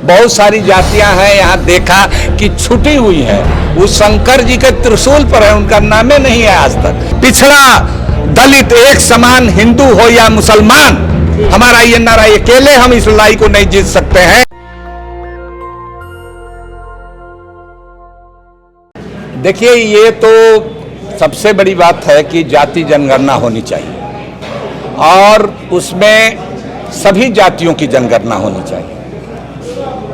बहुत सारी जातियां हैं, यहाँ देखा कि छुटी हुई है। वो शंकर जी के त्रिशूल पर है, उनका नामे नहीं है आज तक। पिछड़ा दलित एक समान, हिंदू हो या मुसलमान, हमारा ये नारा, अकेले हम इस लड़ाई को नहीं जीत सकते हैं। देखिए, ये तो सबसे बड़ी बात है कि जाति जनगणना होनी चाहिए और उसमें सभी जातियों की जनगणना होनी चाहिए।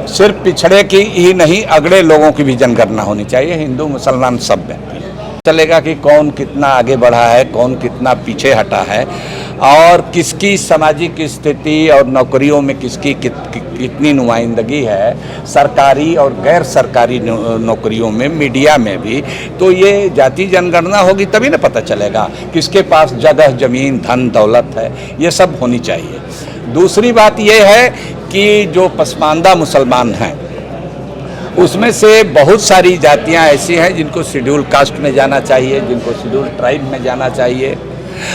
सिर्फ पिछड़े की ही नहीं, अगड़े लोगों की भी जनगणना होनी चाहिए, हिंदू मुसलमान सब में। चलेगा कि कौन कितना आगे बढ़ा है, कौन कितना पीछे हटा है और किसकी सामाजिक स्थिति और नौकरियों में किसकी कितनी नुमाइंदगी है, सरकारी और गैर सरकारी नौकरियों में, मीडिया में भी। तो ये जाति जनगणना होगी तभी ना पता चलेगा किसके पास जगह, जमीन, धन, दौलत है। ये सब होनी चाहिए। दूसरी बात ये है कि जो पसमानदा मुसलमान हैं उसमें से बहुत सारी जातियां ऐसी हैं जिनको शेड्यूल कास्ट में जाना चाहिए, जिनको शेड्यूल ट्राइब में जाना चाहिए।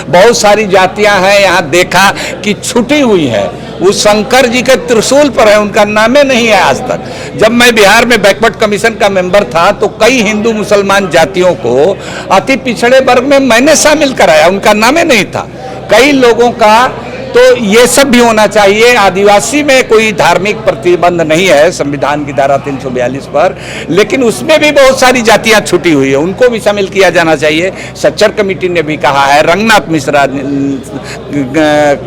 बहुत सारी जातियां हैं, यहाँ देखा कि छुटी हुई है। वो शंकर जी के त्रिशूल पर है, उनका नामे नहीं है आज तक। जब मैं बिहार में बैकवर्ड कमीशन का मेंबर था तो कई हिंदू मुसलमान जातियों को अति पिछड़े वर्ग में मैंने शामिल कराया, उनका नामे नहीं था। कई लोगों का तो ये सब भी होना चाहिए। आदिवासी में कोई धार्मिक प्रतिबंध नहीं है संविधान की धारा 342 पर, लेकिन उसमें भी बहुत सारी जातियां छुटी हुई है, उनको भी शामिल किया जाना चाहिए। सच्चर कमेटी ने भी कहा है, रंगनाथ मिश्रा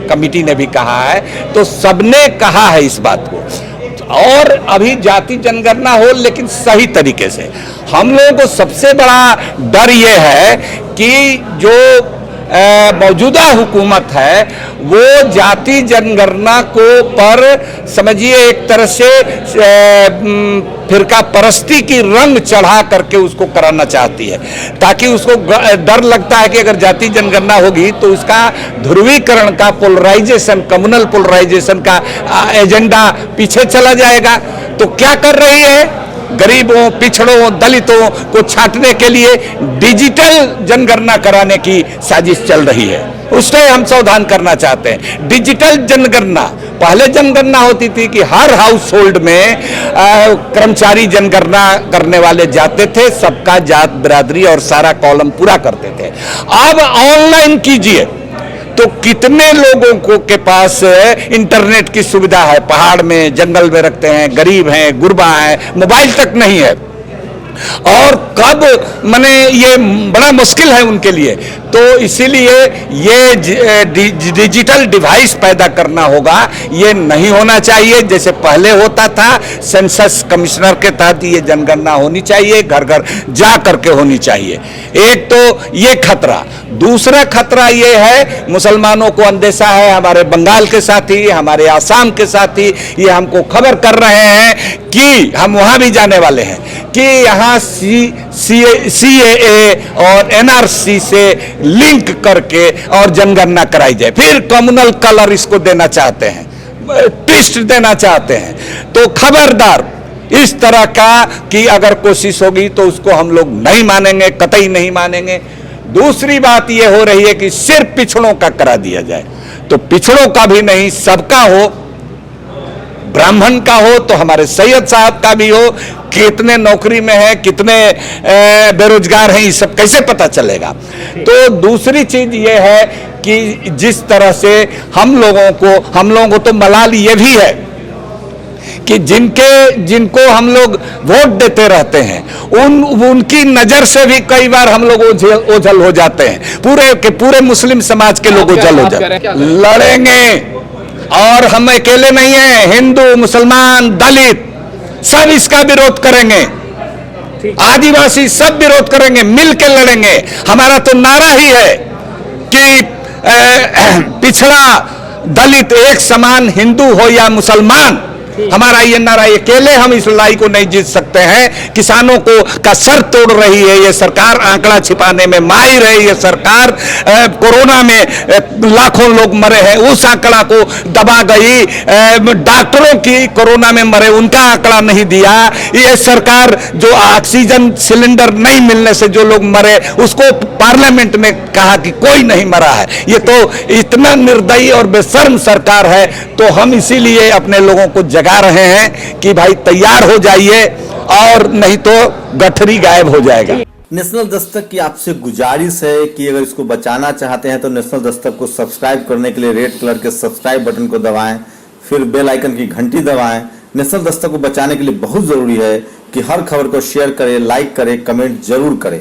कमेटी ने भी कहा है, तो सबने कहा है इस बात को। और अभी जाति जनगणना हो लेकिन सही तरीके से। हम लोगों को सबसे बड़ा डर ये है कि जो मौजूदा हुकूमत है वो जाति जनगणना को पर समझिए एक तरह से फिरका परस्ती की रंग चढ़ा करके उसको कराना चाहती है, ताकि उसको डर लगता है कि अगर जाति जनगणना होगी तो उसका ध्रुवीकरण का, पोलराइजेशन, कम्युनल पोलराइजेशन का एजेंडा पीछे चला जाएगा। तो क्या कर रही है, गरीबों, पिछड़ों, दलितों को छांटने के लिए डिजिटल जनगणना कराने की साजिश चल रही है। उससे हम सावधान करना चाहते हैं। डिजिटल जनगणना, पहले जनगणना होती थी कि हर हाउस होल्ड में कर्मचारी जनगणना करने वाले जाते थे, सबका जात, बिरादरी और सारा कॉलम पूरा करते थे। अब ऑनलाइन कीजिए तो कितने लोगों को के पास इंटरनेट की सुविधा है, पहाड़ में, जंगल में रखते हैं, गरीब हैं, गुरबा हैं, मोबाइल तक नहीं है। और कब माने ये बड़ा मुश्किल है उनके लिए। तो इसीलिए ये डिजिटल डिवाइस पैदा करना होगा। ये नहीं होना चाहिए जैसे पहले होता था। सेंसस कमिश्नर के तहत ये जनगणना होनी चाहिए, घर घर जा करके होनी चाहिए। एक तो ये खतरा। दूसरा खतरा ये है, मुसलमानों को अंदेशा है, हमारे बंगाल के साथी, हमारे आसाम के साथी ये हमको खबर कर रहे हैं कि हम वहां भी जाने वाले हैं कि यहाँ CAA और NRC से लिंक करके और जनगणना कराई जाए। फिर कम्युनल कलर इसको देना चाहते हैं, ट्विस्ट देना चाहते हैं। तो खबरदार, इस तरह का कि अगर कोशिश होगी तो उसको हम लोग नहीं मानेंगे, कतई नहीं मानेंगे। दूसरी बात यह हो रही है कि सिर्फ पिछड़ों का करा दिया जाए, तो पिछड़ों का भी नहीं, सबका हो। ब्राह्मण का हो तो हमारे सैयद साहब का भी हो। कितने नौकरी में है, कितने बेरोजगार हैं, ये सब कैसे पता चलेगा। तो दूसरी चीज ये है कि जिस तरह से हम लोगों को तो मलाल ये भी है कि जिनको हम लोग वोट देते रहते हैं उनकी नजर से भी कई बार हम लोग ओझल हो जाते हैं। पूरे मुस्लिम समाज के लोग ओझल हो जाते हैं। लड़ेंगे और हम अकेले नहीं हैं, हिंदू, मुसलमान, दलित सब इसका विरोध करेंगे, आदिवासी सब विरोध करेंगे, मिल के लड़ेंगे। हमारा तो नारा ही है कि पिछड़ा दलित एक समान, हिंदू हो या मुसलमान, हमारा ये नारा, अकेले हम इस लड़ाई को नहीं जीत सकते। सकते हैं। किसानों को का सर तोड़ रही है ये सरकार, आंकड़ा छिपाने में माहिर है ये सरकार। कोरोना में लाखों लोग मरे हैं, उस आंकड़ा को दबा गई। डॉक्टरों की कोरोना में मरे, उनका आंकड़ा नहीं दिया। ये सरकार जो ऑक्सीजन सिलेंडर नहीं मिलने से जो लोग मरे, उसको पार्लियामेंट में कहा कि कोई नहीं मरा है। ये तो इतना निर्दयी और बेशर्म सरकार है। तो हम इसीलिए अपने लोगों को जगा रहे हैं कि भाई तैयार हो जाइए, और नहीं तो गठरी गायब हो जाएगा। नेशनल दस्तक की आपसे गुजारिश है कि अगर इसको बचाना चाहते हैं तो नेशनल दस्तक को सब्सक्राइब करने के लिए रेड कलर के सब्सक्राइब बटन को दबाएं, फिर बेल आइकन की घंटी दबाएं। नेशनल दस्तक को बचाने के लिए बहुत जरूरी है कि हर खबर को शेयर करें, लाइक करें, कमेंट जरूर करें।